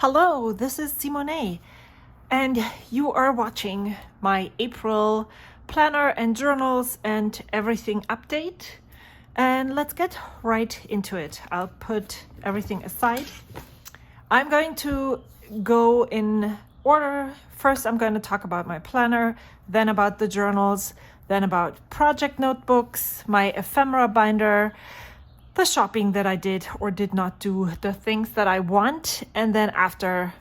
Hello, this is Simone, and you are watching my April planner and journals and everything update. And let's get right into it. I'll put everything aside. I'm going to go in order. First, I'm going to talk about my planner, then about the journals, then about project notebooks, my ephemera binder, the shopping that I did or did not do, the things that I want, and then after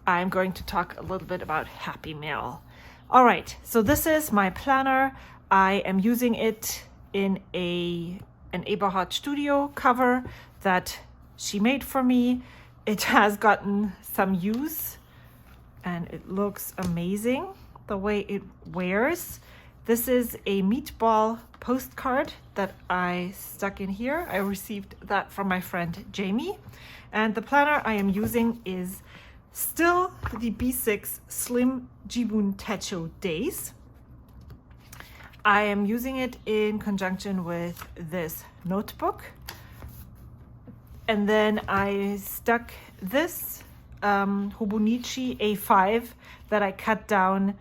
I'm going to talk a little bit about Happy Mail. All right, so this is my planner. I am using it in an Eberhart Studio cover that she made for me. It has gotten some use and it looks amazing the way it wears. This is a meatball postcard that I stuck in here. I received that from my friend Jamie. And the planner I am using is still the B6 Slim Jibun Techo Days. I am using it in conjunction with this notebook. And then I stuck this Hobonichi A5 that I cut down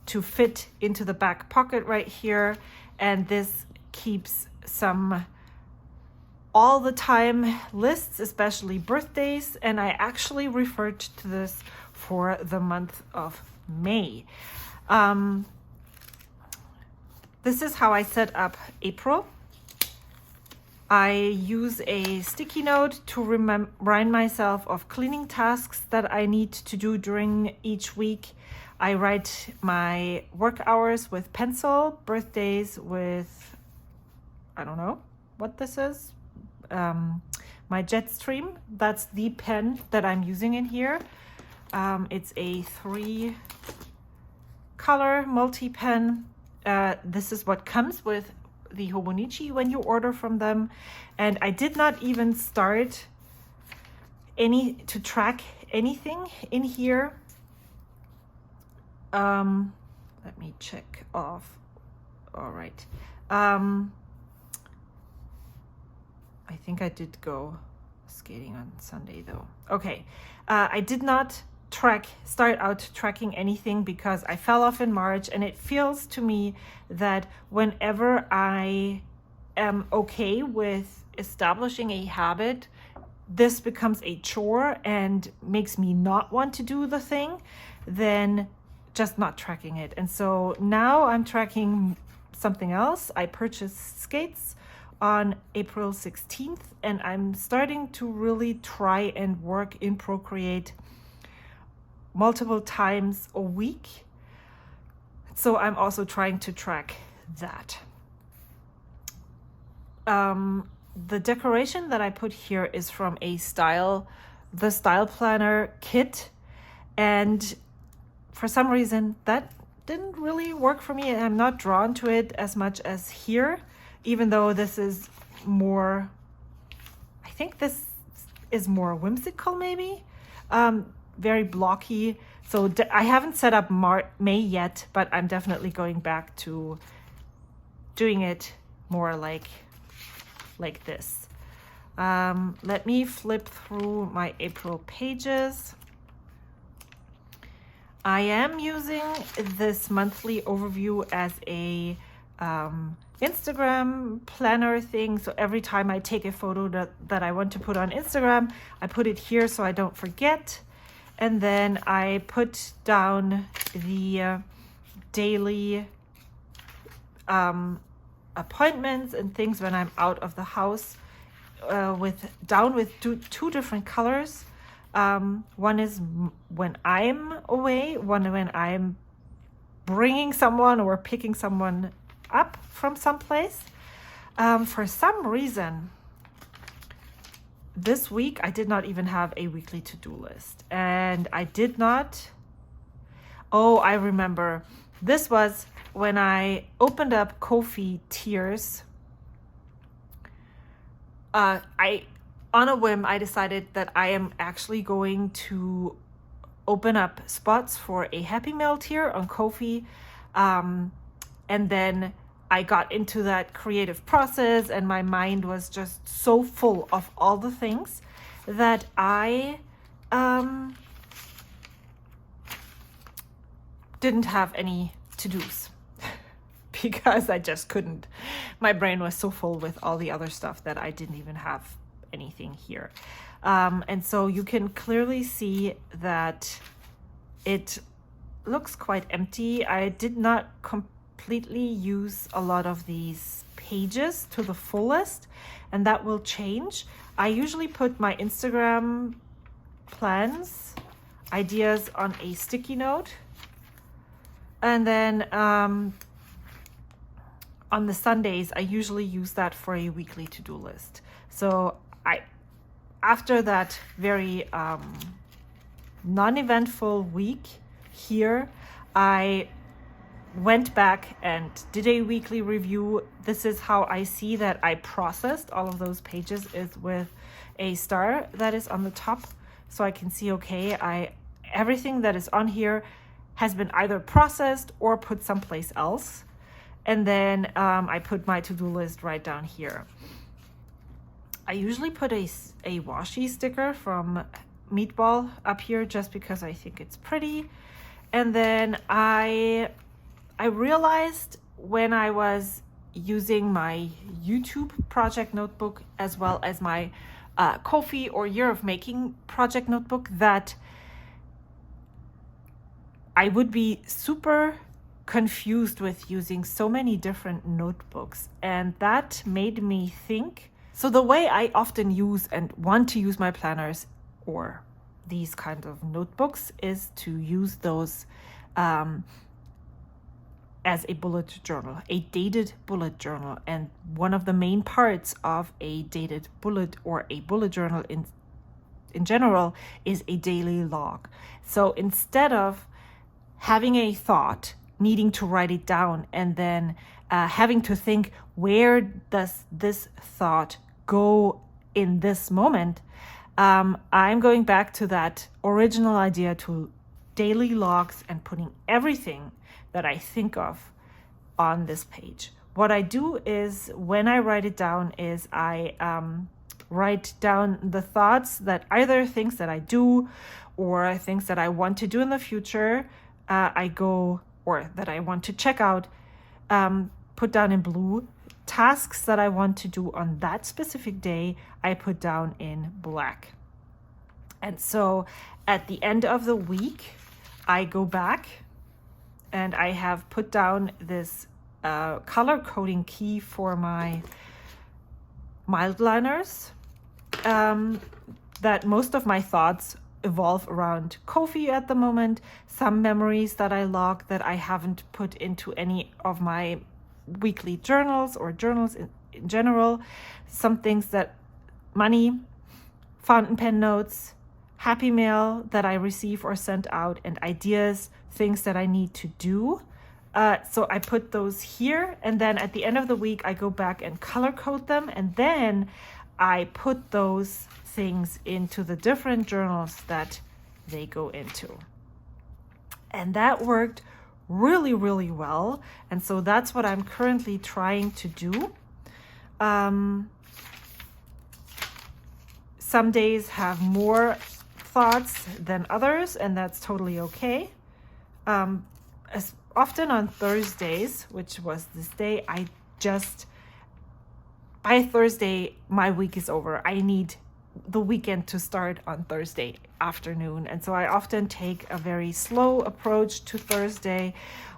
to fit into the back pocket right here. And this keeps some all the time lists, especially birthdays. And I actually referred to this for the month of May. This is how I set up April. I use a sticky note to remind myself of cleaning tasks that I need to do during each week. I write my work hours with pencil, birthdays with, I don't know what this is, my Jetstream. That's the pen that I'm using in here. It's a 3-color multi-pen. This is what comes with the Hobonichi when you order from them. And I did not even start to track anything in here. Let me check off. All right. I think I did go skating on Sunday though. Okay. I did not start out tracking anything because I fell off in March, and it feels to me that whenever I am okay with establishing a habit, this becomes a chore and makes me not want to do the thing, then just not tracking it. And so now I'm tracking something else. I purchased skates on April 16th, and I'm starting to really try and work in Procreate multiple times a week. So I'm also trying to track that. The decoration that I put here is from the Style Planner kit. And for some reason that didn't really work for me, and I'm not drawn to it as much as here, even though this is more, I think this is more whimsical maybe. Very blocky. So I haven't set up May yet, but I'm definitely going back to doing it more like this. Let me flip through my April pages. I am using this monthly overview as a Instagram planner thing. So every time I take a photo that I want to put on Instagram, I put it here so I don't forget. And then I put down the daily appointments and things when I'm out of the house with two different colors. One is when I'm away, one when I'm bringing someone or picking someone up from someplace. For some reason, this week I did not even have a weekly to-do list, and I did not. Oh, I remember. This was when I opened up Ko-fi tiers. On a whim, I decided that I am actually going to open up spots for a Happy Mail tier on Ko-fi. And then I got into that creative process, and my mind was just so full of all the things that I didn't have any to-dos because I just couldn't. My brain was so full with all the other stuff that I didn't even have anything here. And so you can clearly see that it looks quite empty. I did not completely use a lot of these pages to the fullest, and that will change. I usually put my Instagram plans, ideas on a sticky note, and then on the Sundays I usually use that for a weekly to-do list. So after that very non-eventful week here, I went back and did a weekly review. This is how I see that I processed all of those pages, is with a star that is on the top, so I can see, okay, everything that is on here has been either processed or put someplace else. And then I put my to-do list right down here. I usually put a washi sticker from Meatball up here just because I think it's pretty. And then I realized when I was using my YouTube project notebook as well as my Ko-fi or Year of Making project notebook that I would be super confused with using so many different notebooks, and that made me think. So the way I often use and want to use my planners or these kinds of notebooks is to use those as a bullet journal, a dated bullet journal. And one of the main parts of a dated bullet or a bullet journal in general is a daily log. So instead of having a thought, needing to write it down, and then having to think, where does this thought go in this moment? I'm going back to that original idea, to daily logs, and putting everything that I think of on this page. What I do is, when I write it down, is I write down the thoughts that either things that I do or things that I want to do in the future, or that I want to check out, put down in blue. Tasks that I want to do on that specific day, I put down in black. And so at the end of the week, I go back and I have put down this color coding key for my mild liners, that most of my thoughts evolve around Ko-fi at the moment. Some memories that I log that I haven't put into any of my weekly journals or journals in general. Some things that money, fountain pen notes, happy mail that I receive or send out, and ideas, things that I need to do. So I put those here, and then at the end of the week I go back and color code them, and then I put those things into the different journals that they go into. And that worked really, really well. And so that's what I'm currently trying to do. Some days have more thoughts than others, and that's totally okay. As often on Thursdays, which was this day, by Thursday, my week is over. I need the weekend to start on Thursday afternoon. And so I often take a very slow approach to Thursday,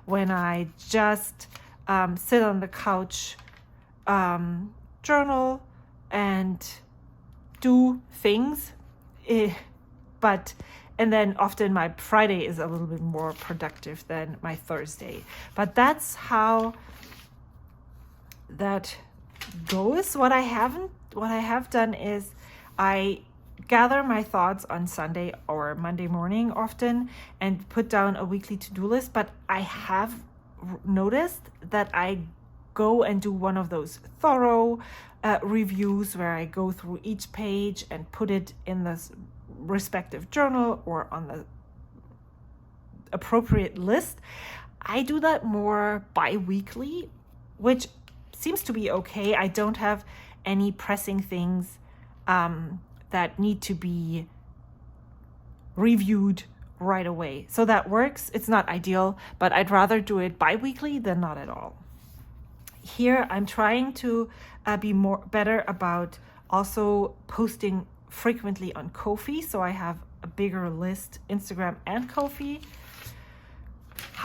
when I just sit on the couch, journal, and do things. And then often my Friday is a little bit more productive than my Thursday. But that's how that goes. What I have done is I gather my thoughts on Sunday or Monday morning often and put down a weekly to-do list. But I have noticed that I go and do one of those thorough reviews where I go through each page and put it in the respective journal or on the appropriate list. I do that more bi-weekly, which seems to be okay. I don't have any pressing things that need to be reviewed right away. So that works. It's not ideal, but I'd rather do it bi-weekly than not at all. Here I'm trying to be better about also posting frequently on Ko-fi, so I have a bigger list, Instagram and Ko-fi.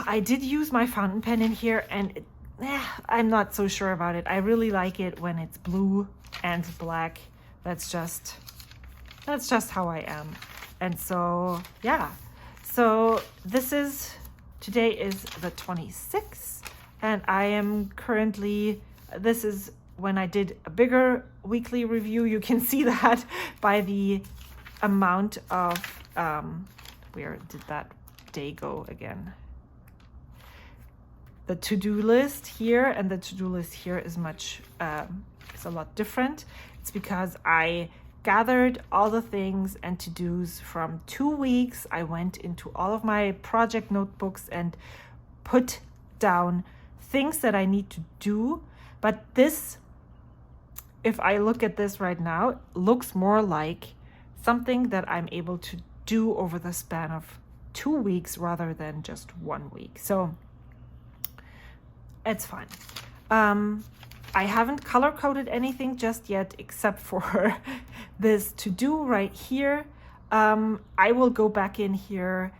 I did use my fountain pen in here, and I'm not so sure about it. I really like it when it's blue and black. That's just how I am. And so yeah, so today is the 26th, and I am currently, this is when I did a bigger weekly review. You can see that by the amount of, where did that day go again? The to-do list here and the to-do list here is it's a lot different. It's because I gathered all the things and to-dos from 2 weeks. I went into all of my project notebooks and put down things that I need to do. But this, if I look at this right now, looks more like something that I'm able to do over the span of 2 weeks rather than just 1 week. So it's fine. I haven't color coded anything just yet, except for this to do right here. I will go back in here.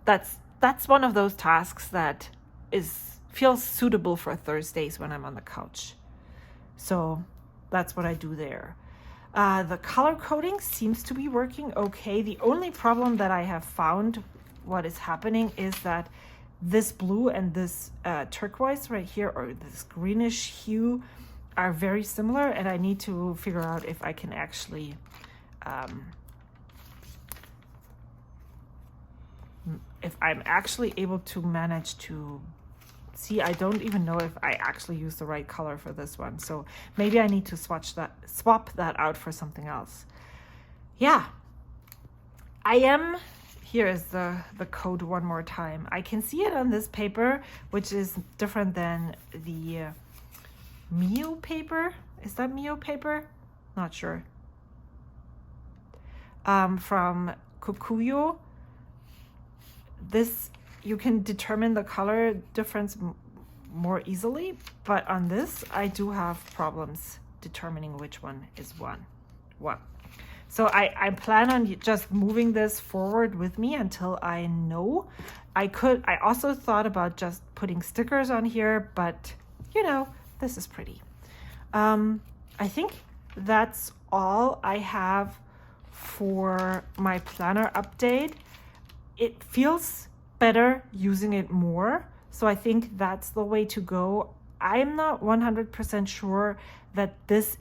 That's one of those tasks that feels suitable for Thursdays when I'm on the couch. So that's what I do there. The color coding seems to be working okay. The only problem that I have found, what is happening, is that this blue and this turquoise right here, or this greenish hue, are very similar, and I need to figure out if I can actually if I'm actually able to manage to see. I don't even know if I actually use the right color for this one, so maybe I need to swap that out for something else. Yeah, here is the code one more time. I can see it on this paper, which is different than the Mio paper. Is that Mio paper? Not sure. From Kokuyo. This, you can determine the color difference more easily, but on this, I do have problems determining which one is what. So I plan on just moving this forward with me until I know. I also thought about just putting stickers on here, but this is pretty. I think that's all I have for my planner update. It feels better using it more, so I think that's the way to go. I'm not 100% sure that this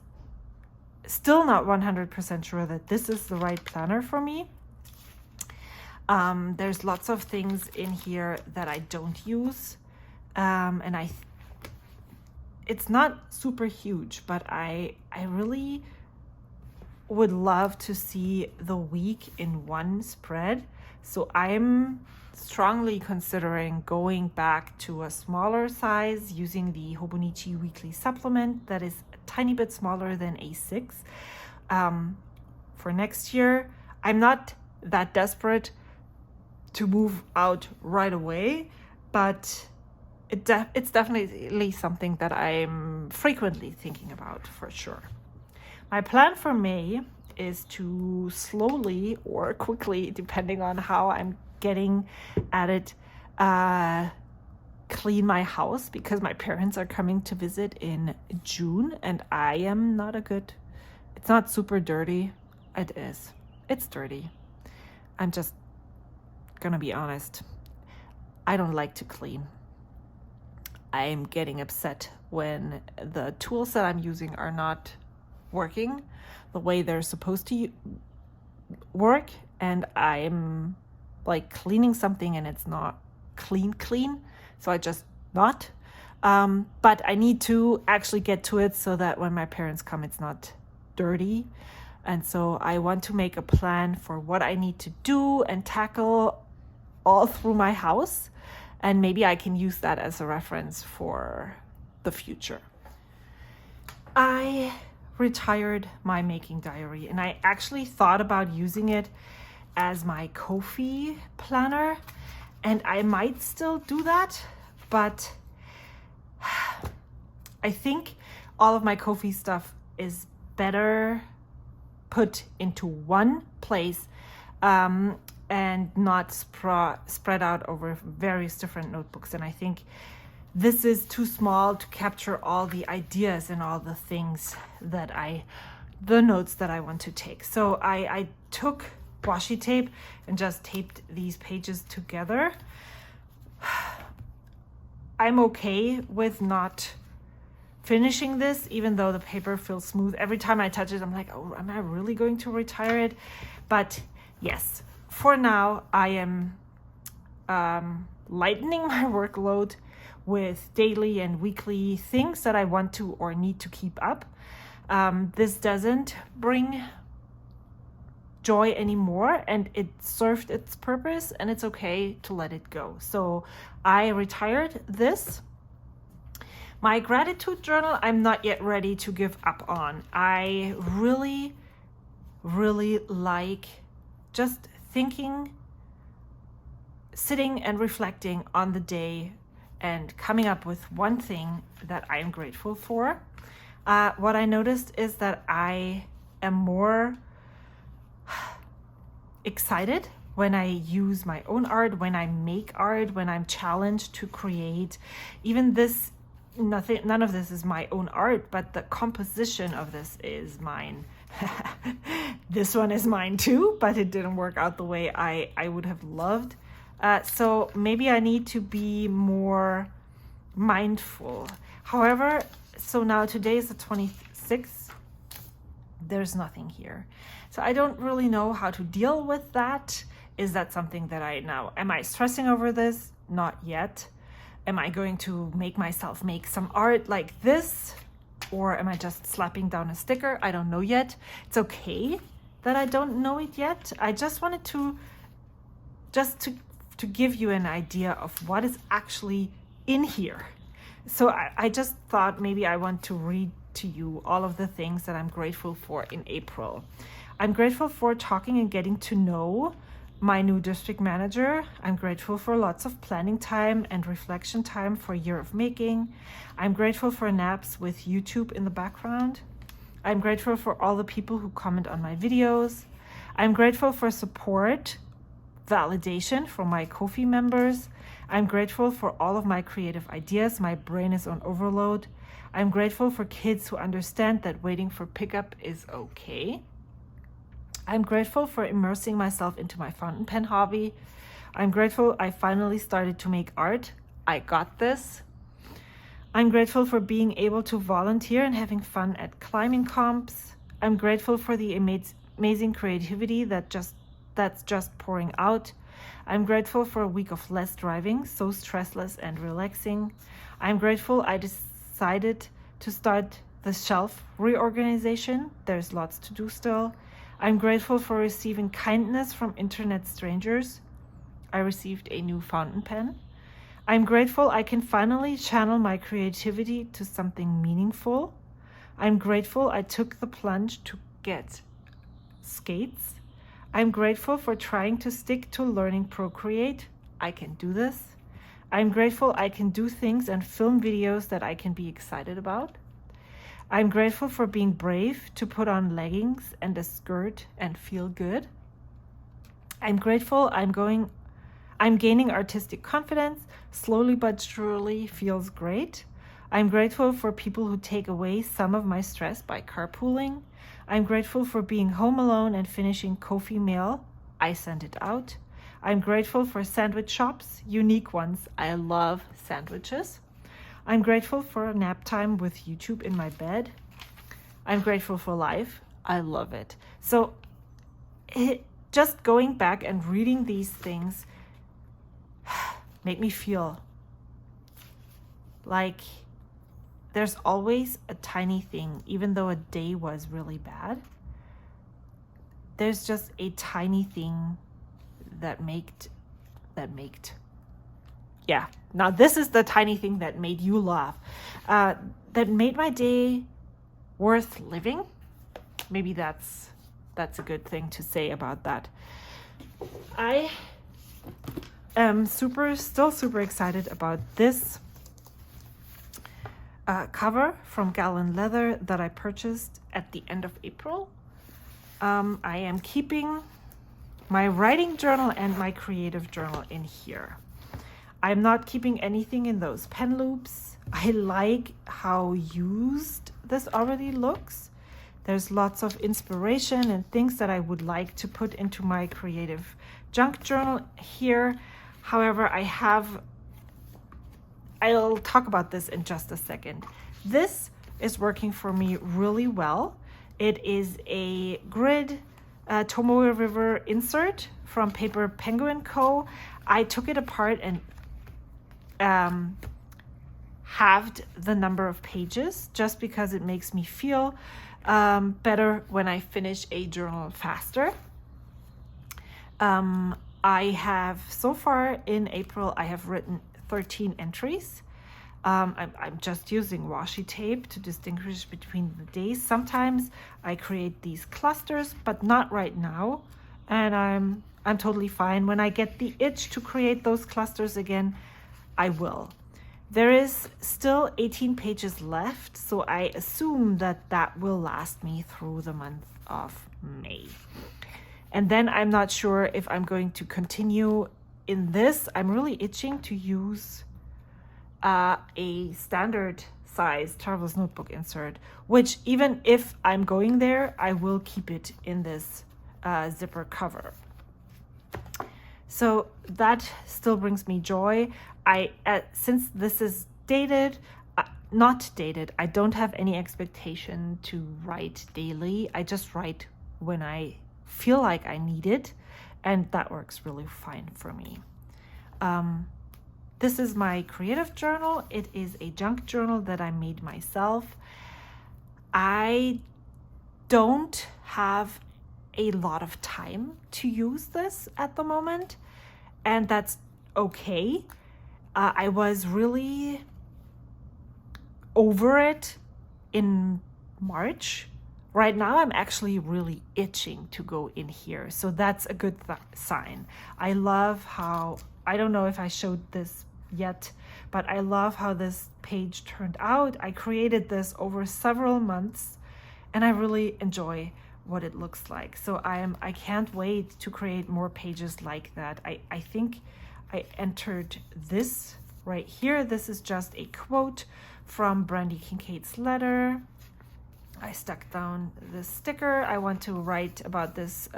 is the right planner for me. There's lots of things in here that I don't use, and it's not super huge, but I really would love to see the week in one spread. So I'm strongly considering going back to a smaller size using the Hobonichi weekly supplement that is a tiny bit smaller than A6 for next year. I'm not that desperate to move out right away, but it's definitely something that I'm frequently thinking about for sure. My plan for May is to slowly or quickly, depending on how I'm getting at it, clean my house, because my parents are coming to visit in June, and I am not it's not super dirty. It's dirty. I'm just gonna be honest. I don't like to clean. I'm getting upset when the tools that I'm using are not working the way they're supposed to work, and I'm like cleaning something and it's not clean, so I just not. But I need to actually get to it so that when my parents come, it's not dirty. And so I want to make a plan for what I need to do and tackle all through my house, and maybe I can use that as a reference for the future. I retired my making diary, and I actually thought about using it as my Ko-fi planner, and I might still do that, but I think all of my Ko-fi stuff is better put into one place and not spread out over various different notebooks. And I think this is too small to capture all the ideas and all the things that the notes that I want to take. So I took washi tape and just taped these pages together. I'm okay with not finishing this, even though the paper feels smooth. Every time I touch it, I'm like, oh, am I really going to retire it? But yes, for now, I am lightening my workload with daily and weekly things that I want to or need to keep up. This doesn't bring joy anymore, and it served its purpose, and it's okay to let it go. So I retired this. My gratitude journal, I'm not yet ready to give up on. I really, really like just thinking, sitting and reflecting on the day and coming up with one thing that I am grateful for. What I noticed is that I am more excited when I use my own art, when I make art, when I'm challenged to create. Even this, none of this is my own art, but the composition of this is mine. This one is mine too, but it didn't work out the way I would have loved. So maybe I need to be more mindful. However, so now today is the 26th. There's nothing here. So I don't really know how to deal with that. Is that something that am I stressing over this? Not yet. Am I going to make myself make some art like this? Or am I just slapping down a sticker? I don't know yet. It's okay that I don't know it yet. I just wanted to give you an idea of what is actually in here. So I just thought maybe I want to read to you all of the things that I'm grateful for in April. I'm grateful for talking and getting to know my new district manager. I'm grateful for lots of planning time and reflection time for a year of making. I'm grateful for naps with YouTube in the background. I'm grateful for all the people who comment on my videos. I'm grateful for support, validation from my Ko-fi members. I'm grateful for all of my creative ideas. My brain is on overload. I'm grateful for kids who understand that waiting for pickup is okay. I'm grateful for immersing myself into my fountain pen hobby. I'm grateful I finally started to make art. I got this. I'm grateful for being able to volunteer and having fun at climbing comps. I'm grateful for the amazing creativity that's just pouring out. I'm grateful for a week of less driving, so stressless and relaxing. I'm grateful I decided to start the shelf reorganization. There's lots to do still. I'm grateful for receiving kindness from internet strangers. I received a new fountain pen. I'm grateful I can finally channel my creativity to something meaningful. I'm grateful I took the plunge to get skates. I'm grateful for trying to stick to learning Procreate. I can do this. I'm grateful I can do things and film videos that I can be excited about. I'm grateful for being brave to put on leggings and a skirt and feel good. I'm grateful I'm gaining artistic confidence. Slowly but surely feels great. I'm grateful for people who take away some of my stress by carpooling. I'm grateful for being home alone and finishing Ko-fi mail. I sent it out. I'm grateful for sandwich shops, unique ones. I love sandwiches. I'm grateful for nap time with YouTube in my bed. I'm grateful for life. I love it. So just going back and reading these things make me feel like there's always a tiny thing, even though a day was really bad. There's just a tiny thing yeah. Now this is the tiny thing that made you laugh, that made my day worth living. Maybe that's a good thing to say about that. I am still super excited about this cover from Galen leather that I purchased at the end of April. I am keeping my writing journal and my creative journal in here. I'm not keeping anything in those pen loops. I like how used this already looks. There's lots of inspiration and things that I would like to put into my creative junk journal here. However, I'll talk about this in just a second. This is working for me really well. It is a grid Tomoe River insert from Paper Penguin Co. I took it apart and halved the number of pages just because it makes me feel better when I finish a journal faster. I have, so far in April, I have written 13 entries. I'm just using washi tape to distinguish between the days. Sometimes I create these clusters, but not right now. And I'm totally fine. When I get the itch to create those clusters again, I will. There is still 18 pages left, so I assume that will last me through the month of May. And then I'm not sure if I'm going to continue in this. I'm really itching to use a standard size Traveler's Notebook insert, which even if I'm going there, I will keep it in this zipper cover. So that still brings me joy. Since this is dated, not dated, I don't have any expectation to write daily. I just write when I feel like I need it, and that works really fine for me. This is my creative journal. It is a junk journal that I made myself. I don't have a lot of time to use this at the moment, and that's okay. I was really over it in March. Right now, I'm actually really itching to go in here. So that's a good sign. I love how, I don't know if I showed this yet, but I love how this page turned out. I created this over several months and I really enjoy what it looks like. So I can't wait to create more pages like that. I think I entered this right here. This is just a quote from Brandy Kincaid's letter. I stuck down this sticker. I want to write about this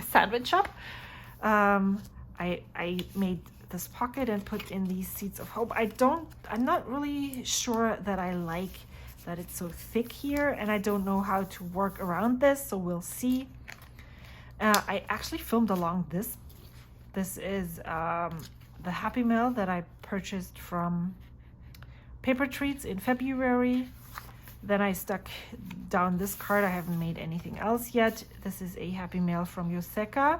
sandwich shop. I made this pocket and put in these seeds of hope. I'm not really sure that I like that it's so thick here, and I don't know how to work around this, so we'll see. I actually filmed along this. This is the Happy Mail that I purchased from Paper Treats in February. Then I stuck down this card. I haven't made anything else yet. This is a Happy Mail from Yoseka.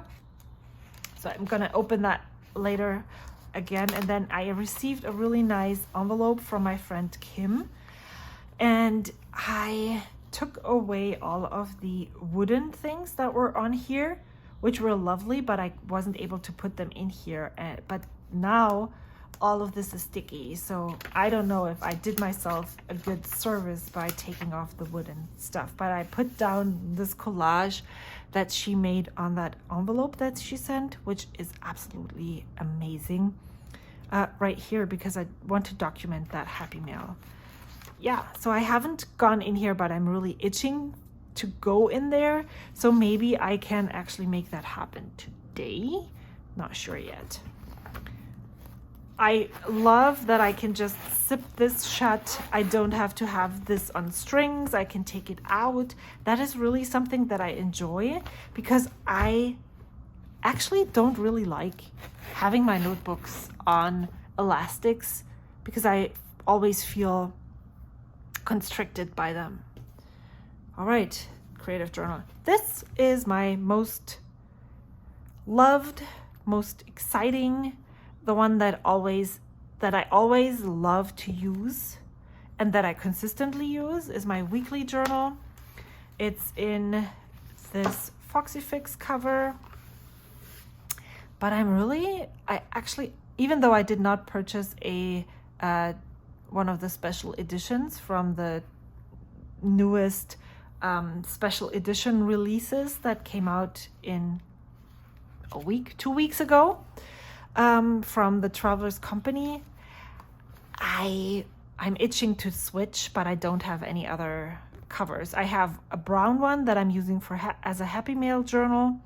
So I'm gonna open that later again. And then I received a really nice envelope from my friend Kim. And I took away all of the wooden things that were on here, which were lovely, but I wasn't able to put them in here. But now all of this is sticky, so I don't know if I did myself a good service by taking off the wooden stuff. But I put down this collage that she made on that envelope that she sent, which is absolutely amazing, right here, because I want to document that Happy Mail. Yeah, so I haven't gone in here, but I'm really itching to go in there, so maybe I can actually make that happen today. Not sure yet. I love that I can just zip this shut. I don't have to have this on strings. I can take it out. That is really something that I enjoy, because I actually don't really like having my notebooks on elastics, because I always feel constricted by them. All right, creative journal. This is my most loved, most exciting, the one that I always love to use. and that I consistently use is my weekly journal. It's in this FoxyFix cover, but I actually, even though I did not purchase a one of the special editions from the newest special edition releases that came out in 2 weeks ago, from the Travelers Company, I'm itching to switch, but I don't have any other covers. I have a brown one that I'm using for as a Happy Mail journal,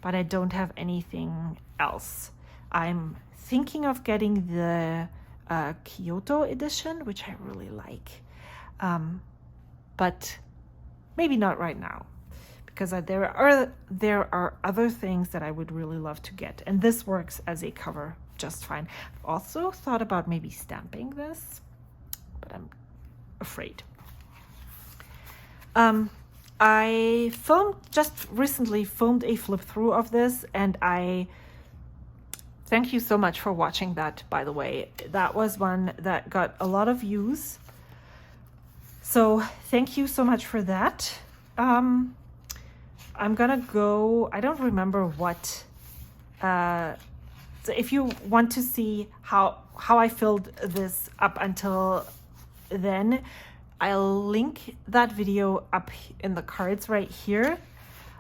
but I don't have anything else. I'm thinking of getting the Kyoto edition, which I really like, but maybe not right now, because there are other things that I would really love to get, and this works as a cover just fine. I've also thought about maybe stamping this, but I'm afraid. I just recently filmed a flip through of this, and I thank you so much for watching that, by the way. That was one that got a lot of views, so thank you so much for that. I'm gonna go, I don't remember what, so if you want to see how I filled this up until then, I'll link that video up in the cards right here.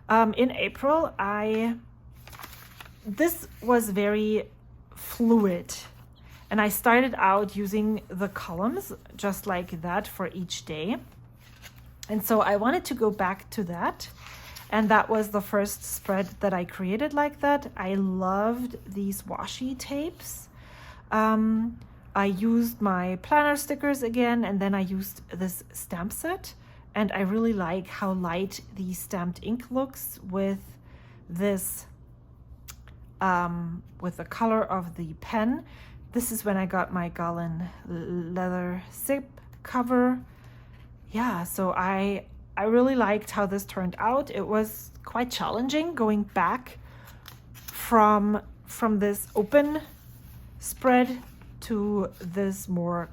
In April, this was very fluid, and I started out using the columns just like that for each day. And so I wanted to go back to that. And that was the first spread that I created like that. I loved these washi tapes. I used my planner stickers again, and then I used this stamp set. And I really like how light the stamped ink looks with this, with the color of the pen. This is when I got my Galen leather zip cover. Yeah, so I really liked how this turned out. It was quite challenging going back from this open spread to this more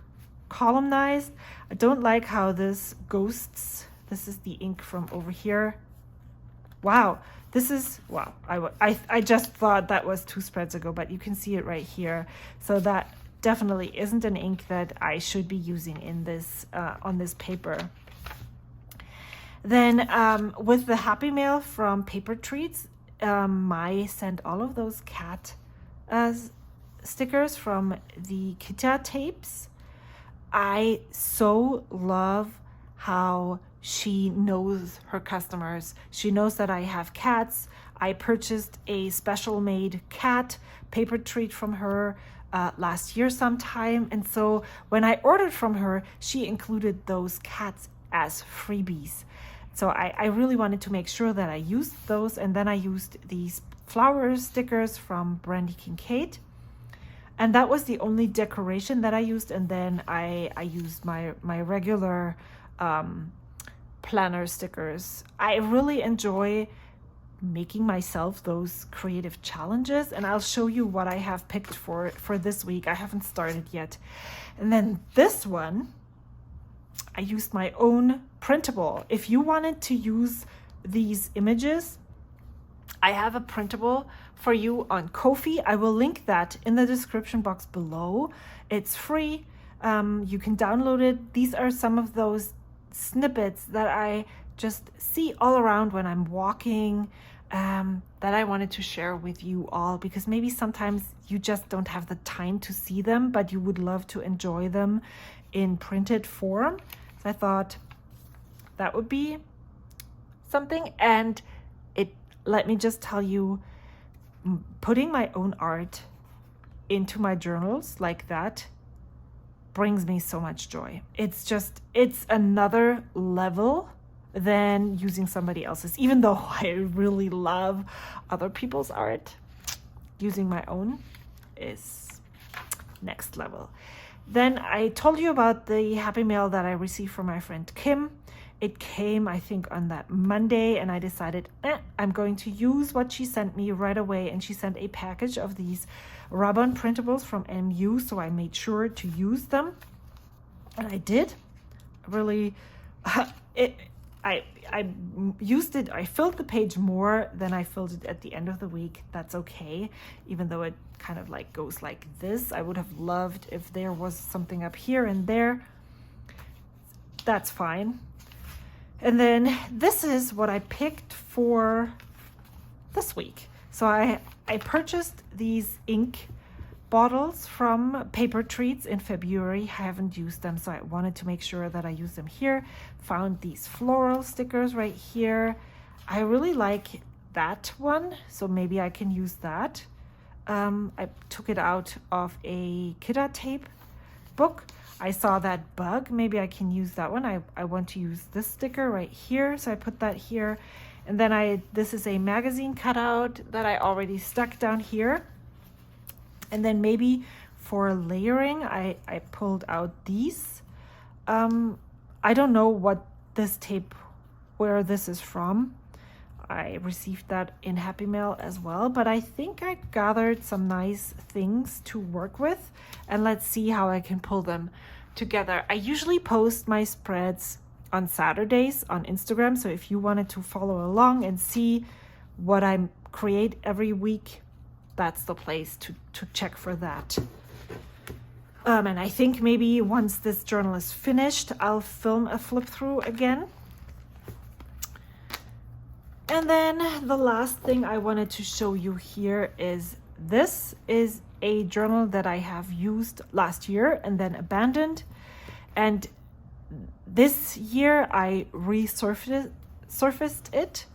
columnized. I don't like how this ghosts. This is the ink from over here. Wow, this is, wow, I just thought that was 2 spreads ago, but you can see it right here. So that definitely isn't an ink that I should be using in this on this paper. Then with the Happy Mail from Paper Treats, Mai sent all of those cat stickers from the Kita tapes. I so love how she knows her customers. She knows that I have cats. I purchased a special made cat paper treat from her last year sometime. And so when I ordered from her, she included those cats as freebies. So I really wanted to make sure that I used those. And then I used these flower stickers from Brandy Kincaid. And that was the only decoration that I used. And then I used my regular planner stickers. I really enjoy making myself those creative challenges, and I'll show you what I have picked for this week. I haven't started yet. And then this one, I used my own printable. If you wanted to use these images, I have a printable for you on Ko-fi. I will link that in the description box below. It's free. You can download it. These are some of those snippets that I just see all around when I'm walking, that I wanted to share with you all, because maybe sometimes you just don't have the time to see them, but you would love to enjoy them in printed form. So I thought that would be something. And let me just tell you, putting my own art into my journals like that brings me so much joy. It's another level than using somebody else's. Even though I really love other people's art, using my own is next level. Then I told you about the Happy Mail that I received from my friend Kim. It came, I think, on that Monday, and I decided I'm going to use what she sent me right away. And she sent a package of these rub-on printables from MU, so I made sure to use them. And I did really, I used it, I filled the page more than I filled it at the end of the week. That's okay, even though it kind of like goes like this. I would have loved if there was something up here and there. That's fine. And then this is what I picked for this week. So I purchased these ink bottles from Paper Treats in February. I haven't used them, so I wanted to make sure that I use them here. Found these floral stickers right here. I really like that one, so maybe I can use that. I took it out of a Kidda tape book. I saw that bug. Maybe I can use that one. I want to use this sticker right here, so I put that here. And then this is a magazine cutout that I already stuck down here. And then maybe for layering, I pulled out these. I don't know what this tape, where this is from. I received that in Happy Mail as well, but I think I gathered some nice things to work with, and let's see how I can pull them together. I usually post my spreads on Saturdays on Instagram, so if you wanted to follow along and see what I create every week, that's the place to check for that. And I think maybe once this journal is finished, I'll film a flip through again. And then the last thing I wanted to show you here is this is a journal that I have used last year and then abandoned. And this year I resurfaced it.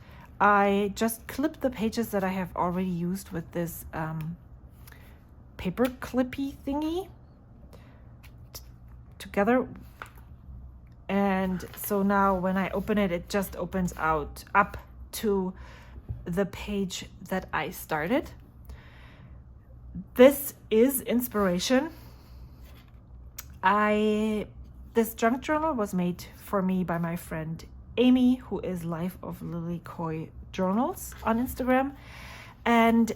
I just clipped the pages that I have already used with this paper clippy thingy together. And so now when I open it, it just opens out up to the page that I started. This is inspiration. This junk journal was made for me by my friend Amy, who is Life of LeCow Journals on Instagram. And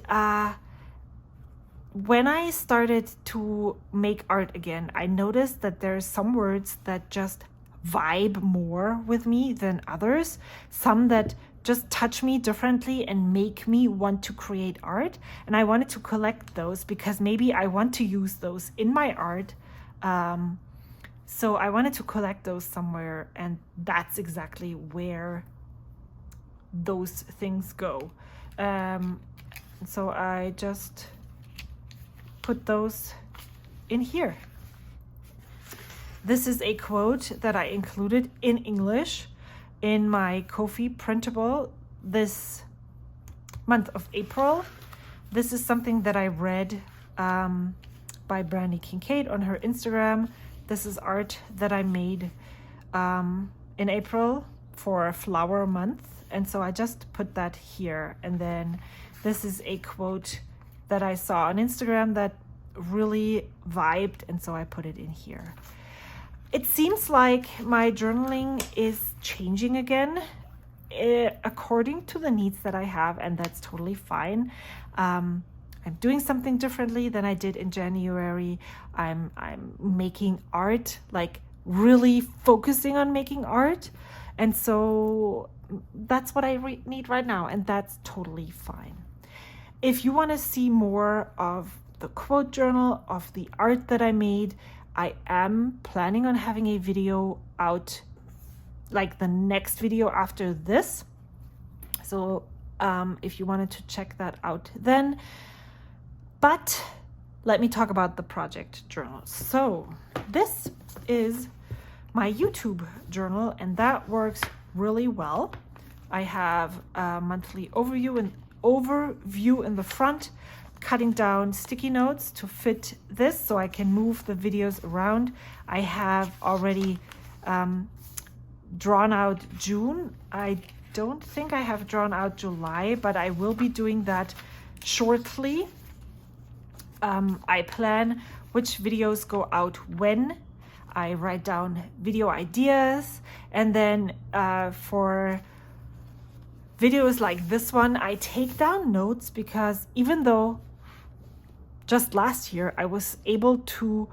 when I started to make art again, I noticed that there's some words that just vibe more with me than others, some that just touch me differently and make me want to create art. And I wanted to collect those because maybe I want to use those in my art. So I wanted to collect those somewhere, and that's exactly where those things go. So I just put those in here. This is a quote that I included in English in my Ko-fi printable this month of April. This is something that I read by Brandy Kincaid on her Instagram. This is art that I made in April for Flower Month. And so I just put that here. And then this is a quote that I saw on Instagram that really vibed. And so I put it in here. It seems like my journaling is changing again according to the needs that I have, and that's totally fine. I'm doing something differently than I did in January. I'm making art, like really focusing on making art. And so that's what I need right now, and that's totally fine. If you want to see more of the quote journal, of the art that I made, I am planning on having a video out, like the next video after this. So if you wanted to check that out then. But let me talk about the project journal. So this is my YouTube journal, and that works really well. I have a monthly overview in the front, cutting down sticky notes to fit this so I can move the videos around. I have already drawn out June. I don't think I have drawn out July, but I will be doing that shortly. I plan which videos go out when. I write down video ideas, and then for videos like this one, I take down notes, because even though just last year I was able to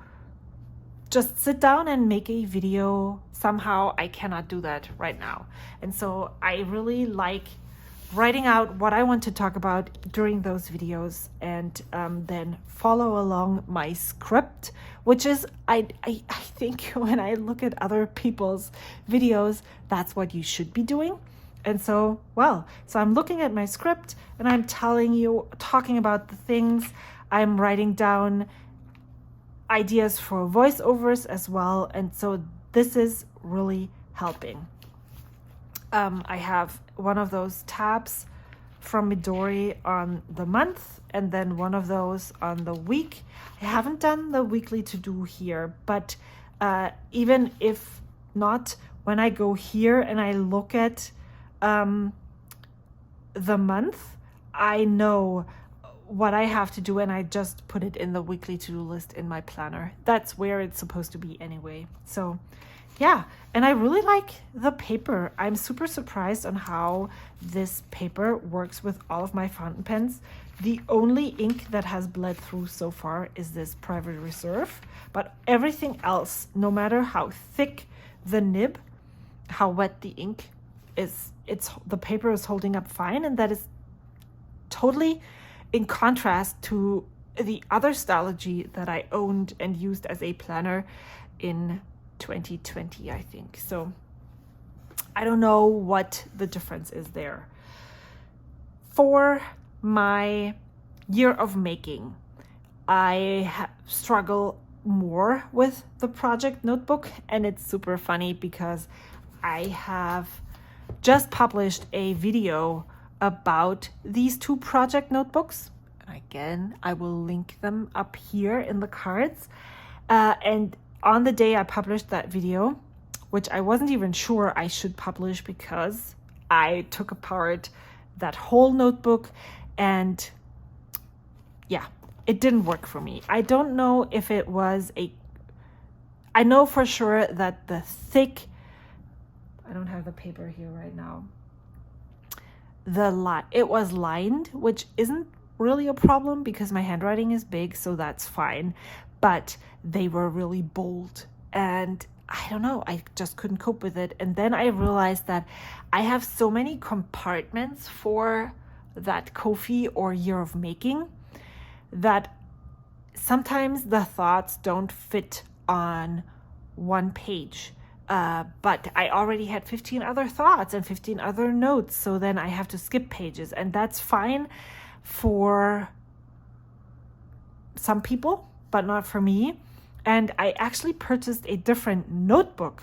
just sit down and make a video. Somehow I cannot do that right now. And so I really like writing out what I want to talk about during those videos, and then follow along my script, which is, I think when I look at other people's videos, that's what you should be doing. And so, so I'm looking at my script and I'm talking about the things. I'm writing down ideas for voiceovers as well. And so this is really helping. I have one of those tabs from Midori on the month, and then one of those on the week. I haven't done the weekly to do here, but even if not, when I go here and I look at the month, I know what I have to do, and I just put it in the weekly to-do list in my planner. That's where it's supposed to be anyway. So yeah, and I really like the paper. I'm super surprised on how this paper works with all of my fountain pens. The only ink that has bled through so far is this Private Reserve, but everything else, no matter how thick the nib, how wet the ink is, the paper is holding up fine, and that is totally in contrast to the other Stalogy that I owned and used as a planner in 2020, I think. So I don't know what the difference is there. For my year of making, I struggle more with the project notebook, and it's super funny because I have just published a video about these two project notebooks. Again, I will link them up here in the cards. And on the day I published that video, which I wasn't even sure I should publish because I took apart that whole notebook, and yeah, it didn't work for me. I don't know if it was I know for sure that the thick, I don't have the paper here right now, it was lined, which isn't really a problem because my handwriting is big, so that's fine. But they were really bold, and I don't know, I just couldn't cope with it. And then I realized that I have so many compartments for that Ko-fi or year of making that sometimes the thoughts don't fit on one page. But I already had 15 other thoughts and 15 other notes, so then I have to skip pages, and that's fine for some people, but not for me. And I actually purchased a different notebook.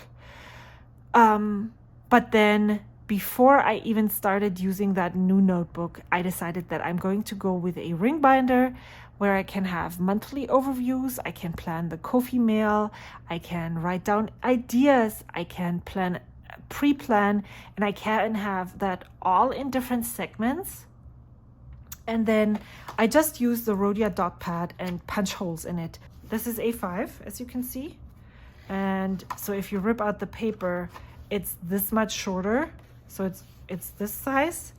But then before I even started using that new notebook, I decided that I'm going to go with a ring binder where I can have monthly overviews, I can plan the Ko-fi mail, I can write down ideas, I can pre-plan, and I can have that all in different segments. And then I just use the Rhodia dot pad and punch holes in it. This is A5, as you can see. And so if you rip out the paper, it's this much shorter. So it's this size.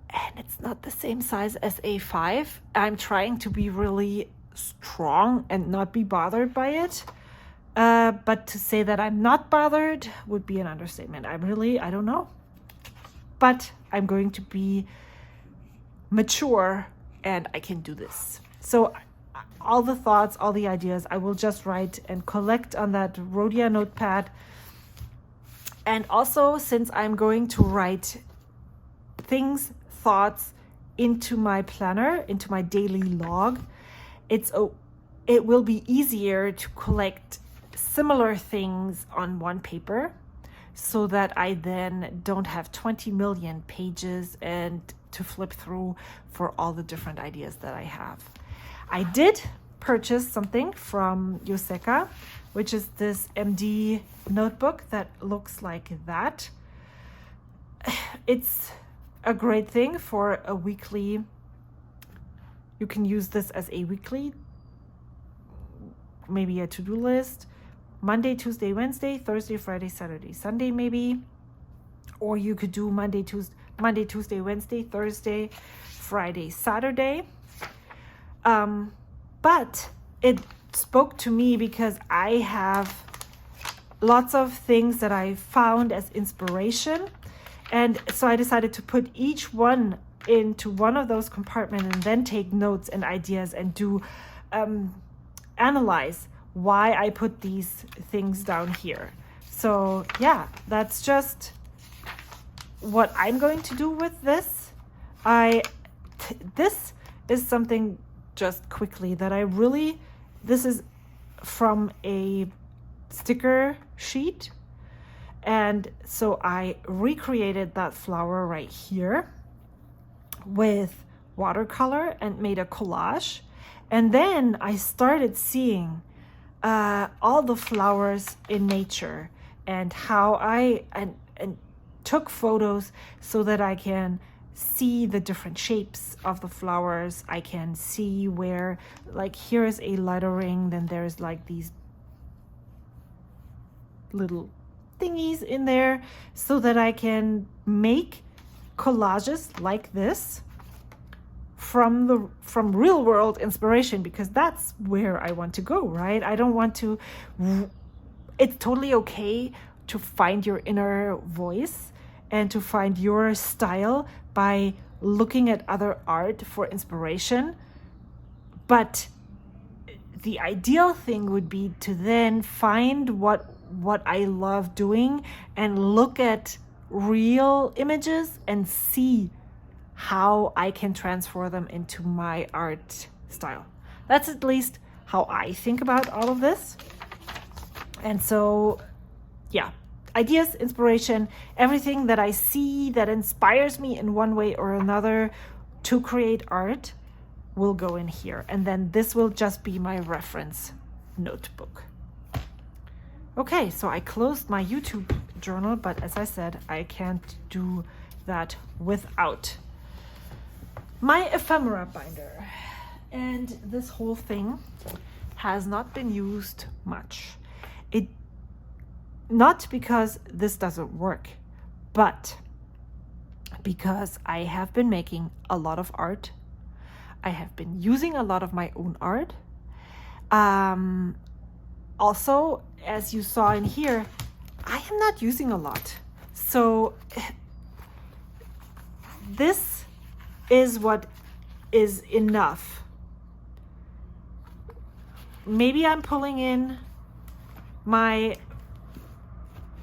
And it's not the same size as A5. I'm trying to be really strong and not be bothered by it. But to say that I'm not bothered would be an understatement. I don't know. But I'm going to be mature and I can do this. So all the thoughts, all the ideas, I will just write and collect on that Rhodia notepad. And also, since I'm going to write thoughts into my planner, into my daily log, it will be easier to collect similar things on one paper so that I then don't have 20 million pages and to flip through for all the different ideas that I have. I did purchase something from Yoseka, which is this MD notebook that looks like that. It's a great thing for a weekly. You can use this as a weekly, maybe a to-do list, Monday, Tuesday, Wednesday, Thursday, Friday, Saturday, Sunday maybe. Or you could do Monday, Tuesday, Wednesday, Thursday, Friday, Saturday. But it spoke to me because I have lots of things that I found as inspiration. And so I decided to put each one into one of those compartments and then take notes and ideas and do analyze why I put these things down here. So yeah, that's just what I'm going to do with this. This is something just quickly that this is from a sticker sheet. And so I recreated that flower right here with watercolor and made a collage. And then I started seeing all the flowers in nature and how I took photos so that I can see the different shapes of the flowers. I can see where, like, here is a lettering, then there's like these little thingies in there, so that I can make collages like this from real world inspiration, because that's where I want to go, right? I don't want to, it's totally okay to find your inner voice and to find your style by looking at other art for inspiration. But the ideal thing would be to then find what I love doing and look at real images and see how I can transfer them into my art style. That's at least how I think about all of this. And so, yeah, ideas, inspiration, everything that I see that inspires me in one way or another to create art will go in here. And then this will just be my reference notebook. Okay, so I closed my YouTube journal, but as I said, I can't do that without my ephemera binder. And this whole thing has not been used much. Not because this doesn't work, but because I have been making a lot of art. I have been using a lot of my own art. Also, as you saw in here, I am not using a lot. So this is what is enough. Maybe I'm pulling in my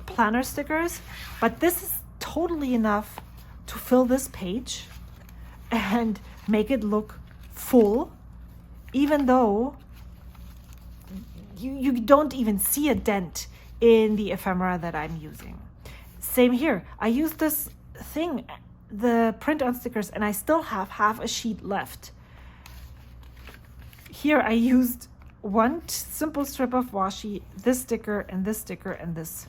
planner stickers, but this is totally enough to fill this page and make it look full, even though you don't even see a dent in the ephemera that I'm using. Same here. I used this thing, the print on stickers, and I still have half a sheet left. Here I used one simple strip of washi, this sticker and this sticker and this.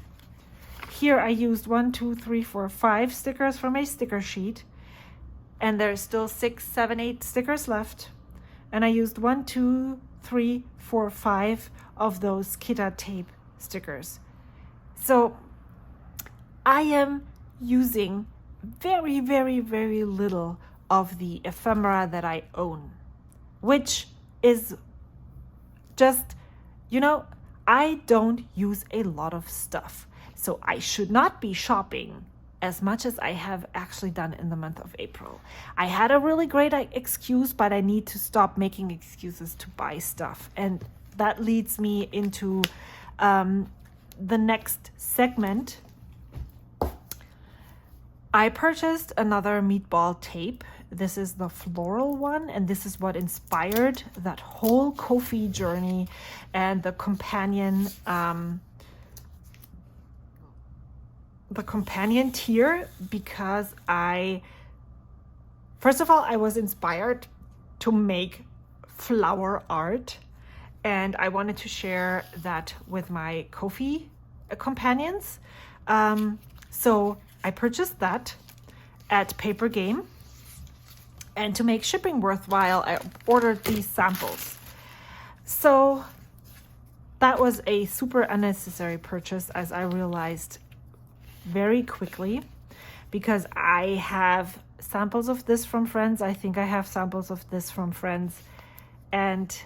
Here I used 1, 2, 3, 4, 5 stickers from a sticker sheet, and there's still 6, 7, 8 stickers left. And I used 1, 2, 3, 4, 5 of those Kita tape stickers. So I am using very, very, very little of the ephemera that I own, which is just, I don't use a lot of stuff. So I should not be shopping as much as I have actually done in the month of April. I had a really great excuse, but I need to stop making excuses to buy stuff. And that leads me into the next segment. I purchased another meatball tape. This is the floral one, and this is what inspired that whole Ko-fi journey and the companion tier, because first of all, I was inspired to make flower art, and I wanted to share that with my Ko-fi companions. So I purchased that at Paper Game, and to make shipping worthwhile, I ordered these samples. So that was a super unnecessary purchase, as I realized very quickly, because I have samples of this from friends. I think I have samples of this from friends, and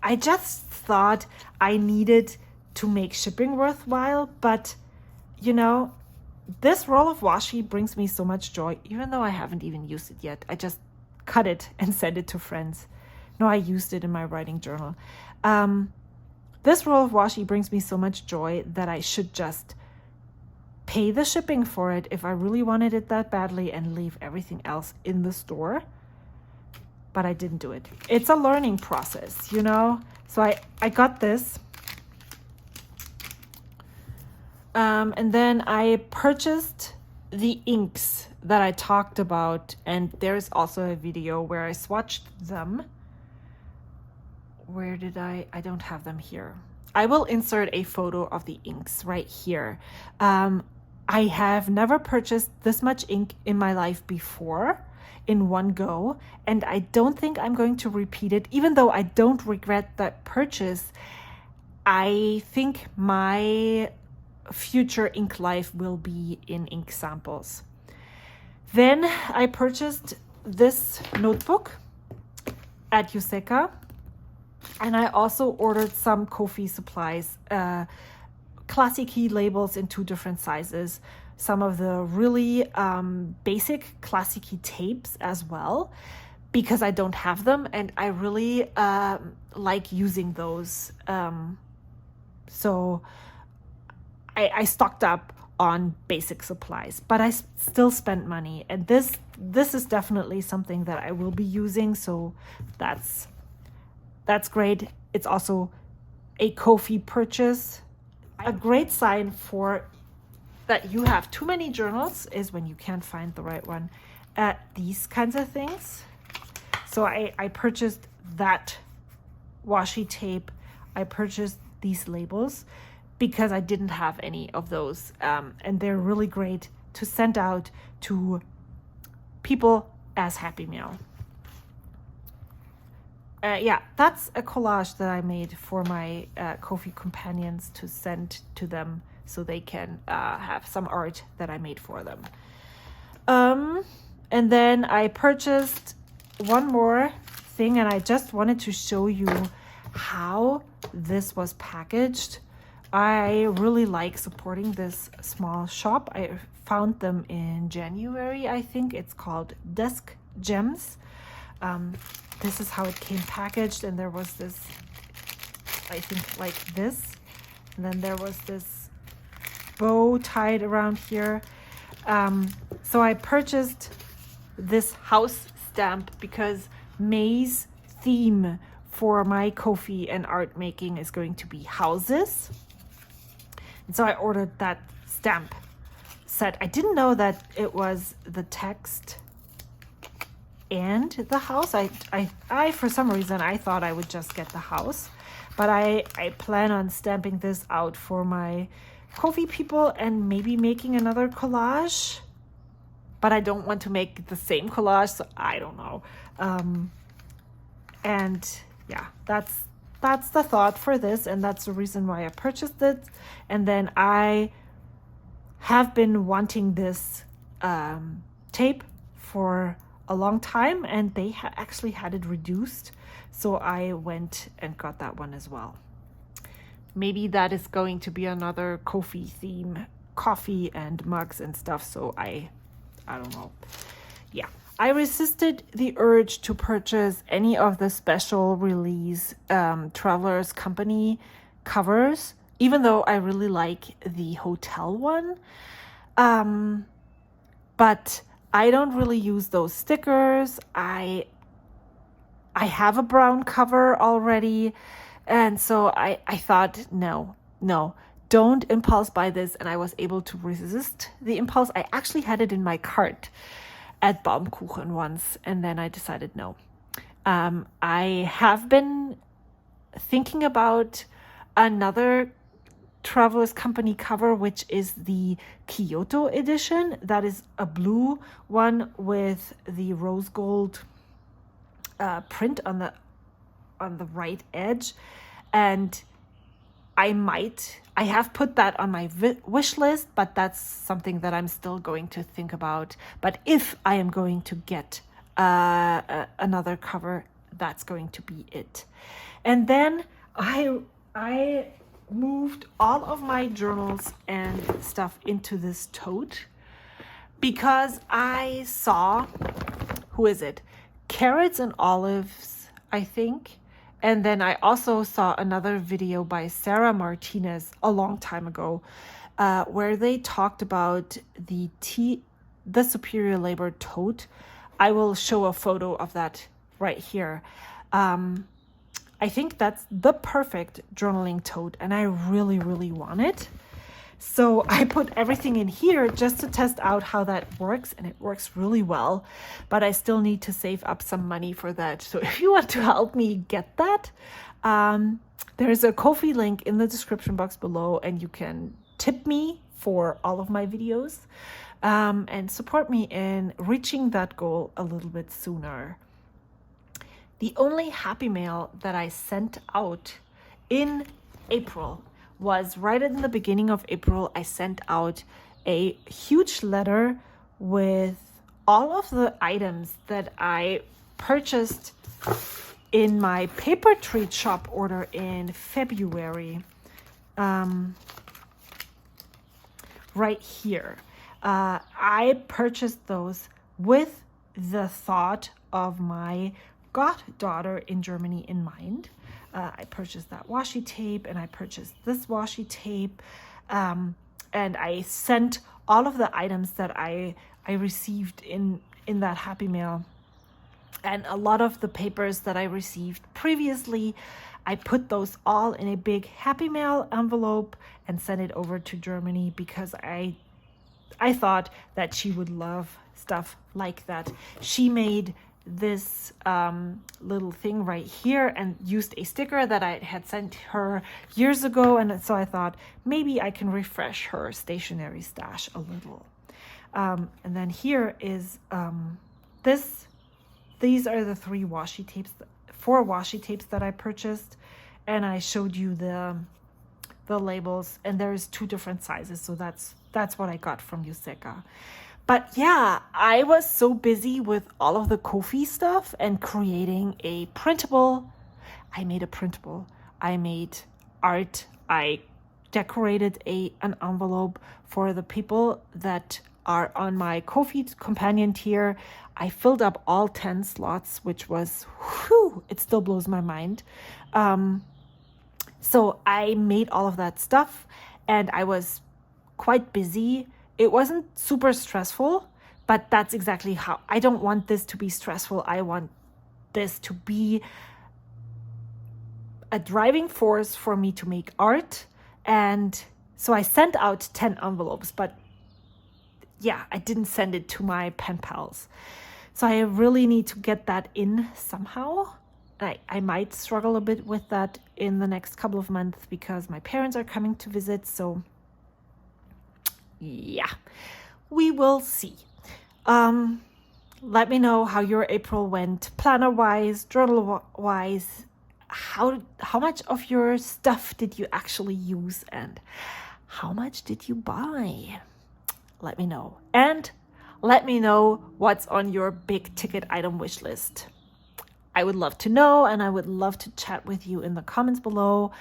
I just thought I needed to make shipping worthwhile, but you know, this roll of washi brings me so much joy, even though I haven't even used it yet. I just cut it and sent it to friends. No, I used it in my writing journal. This roll of washi brings me so much joy that I should just pay the shipping for it if I really wanted it that badly and leave everything else in the store. But I didn't do it. It's a learning process, you know? So I got this. And then I purchased the inks that I talked about. And there's also a video where I swatched them. Where did I don't have them here. I will insert a photo of the inks right here. I have never purchased this much ink in my life before in one go, and I don't think I'm going to repeat it, even though I don't regret that purchase. I think my future ink life will be in ink samples. Then I purchased this notebook at Yuseka, and I also ordered some Ko-fi supplies, classic labels in 2 different sizes, some of the really basic classic tapes as well, because I don't have them and I really like using those. So I stocked up on basic supplies, but I still spent money, and this is definitely something that I will be using, so that's great. It's also a Ko-fi purchase. A great sign for that you have too many journals is when you can't find the right one. These kinds of things. So I purchased that washi tape. I purchased these labels because I didn't have any of those. And they're really great to send out to people as Happy Meal. Yeah, that's a collage that I made for my Ko-fi companions to send to them so they can have some art that I made for them. And then I purchased one more thing, and I just wanted to show you how this was packaged. I really like supporting this small shop. I found them in January, I think. It's called Desk Gems. This is how it came packaged, and there was this, I think, like this, and then there was this bow tied around here. So I purchased this house stamp because May's theme for my Ko-fi and art making is going to be houses, and so I ordered that stamp set. I didn't know that it was the text and the house. I for some reason I thought I would just get the house, but I plan on stamping this out for my Ko-fi people and maybe making another collage, but I don't want to make the same collage, so I don't know. And yeah, that's the thought for this, and that's the reason why I purchased it. And then I have been wanting this tape for a long time, and they actually had it reduced, so I went and got that one as well. Maybe that is going to be another Ko-fi theme, coffee and mugs and stuff, so I don't know. Yeah, I resisted the urge to purchase any of the special release Travelers Company covers, even though I really like the hotel one. But I don't really use those stickers. I have a brown cover already. And so I thought, no, don't impulse buy this. And I was able to resist the impulse. I actually had it in my cart at Baumkuchen once. And then I decided no. I have been thinking about another Travelers Company cover, which is the Kyoto edition. That is a blue one with the rose gold print on the right edge, and I have put that on my wish list, but that's something that I'm still going to think about. But if I am going to get another cover, that's going to be it. And then I moved all of my journals and stuff into this tote because I saw, who is it? Carrots and Olives, I think. And then I also saw another video by Sarah Martinez a long time ago, where they talked about the Superior Labor tote. I will show a photo of that right here. I think that's the perfect journaling tote, and I really, really want it. So I put everything in here just to test out how that works, and it works really well, but I still need to save up some money for that. So if you want to help me get that, there's a Ko-fi link in the description box below, and you can tip me for all of my videos, and support me in reaching that goal a little bit sooner. The only Happy Mail that I sent out in April was right in the beginning of April. I sent out a huge letter with all of the items that I purchased in my paper treat shop order in February. Right here. I purchased those with the thought of my goddaughter in Germany in mind. I purchased that washi tape, and I purchased this washi tape, and I sent all of the items that I received in that Happy Mail, and a lot of the papers that I received previously. I put those all in a big Happy Mail envelope and sent it over to Germany because I thought that she would love stuff like that. She made this little thing right here and used a sticker that I had sent her years ago, and so I thought maybe I can refresh her stationery stash a little. And then here is these are the 4 washi tapes that I purchased, and I showed you the labels, and there's 2 different sizes, so that's what I got from Yuseka. But yeah, I was so busy with all of the Ko-fi stuff and creating a printable. I made a printable. I made art. I decorated an envelope for the people that are on my Ko-fi companion tier. I filled up all 10 slots, which was, whew, it still blows my mind. So I made all of that stuff, and I was quite busy. It wasn't super stressful, but that's exactly how I don't want this to be stressful. I want this to be a driving force for me to make art. And so I sent out 10 envelopes, but yeah, I didn't send it to my pen pals. So I really need to get that in somehow. I might struggle a bit with that in the next couple of months because my parents are coming to visit. So yeah, we will see. Let me know how your April went, planner-wise, journal-wise. How much of your stuff did you actually use, and how much did you buy? Let me know. And let me know what's on your big ticket item wish list. I would love to know, and I would love to chat with you in the comments below.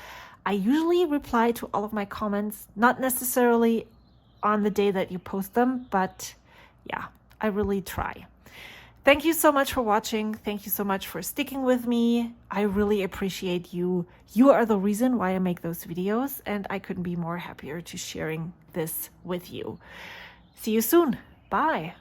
I usually reply to all of my comments, not necessarily on the day that you post them, but yeah, I really try. Thank you so much for watching. Thank you so much for sticking with me. I really appreciate you. You are the reason why I make those videos, and I couldn't be more happier to sharing this with you. See you soon. Bye.